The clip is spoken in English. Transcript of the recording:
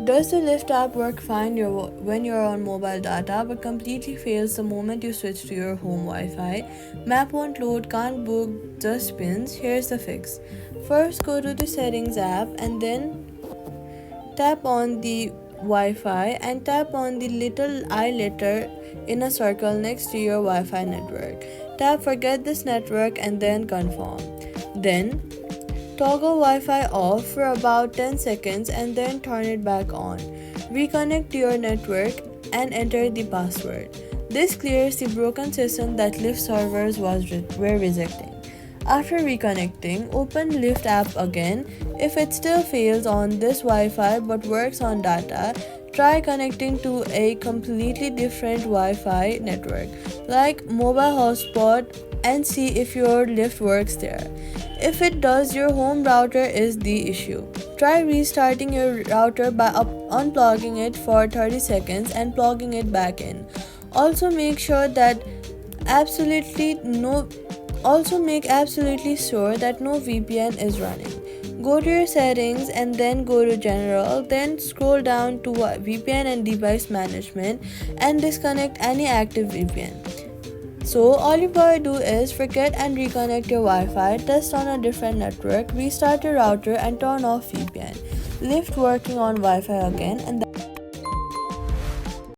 Does the Lyft app work fine when you're on mobile data but completely fails the moment you switch to your home Wi-Fi? Map won't load, can't book, just spins. Here's the fix. First, go to the settings app and then tap on the Wi-Fi and tap on the little I letter in a circle next to your Wi-Fi network. Tap forget this network and then confirm. Then toggle Wi-Fi off for about 10 seconds and then turn it back on. Reconnect to your network and enter the password. This clears the broken system that Lyft servers were rejecting. After reconnecting, open Lyft app again. If it still fails on this Wi-Fi but works on data, try connecting to a completely different Wi-Fi network like mobile hotspot and see if your Lyft works there. If it does, your home router is the issue. Try restarting your router by unplugging it for 30 seconds and plugging it back in. Also make sure that absolutely no also make absolutely sure that no VPN is running. Go to your settings and then go to general, then scroll down to VPN and device management and disconnect any active VPN. So all you gotta do is forget and reconnect your Wi-Fi, test on a different network, restart your router and turn off VPN. Lyft working on Wi-Fi again and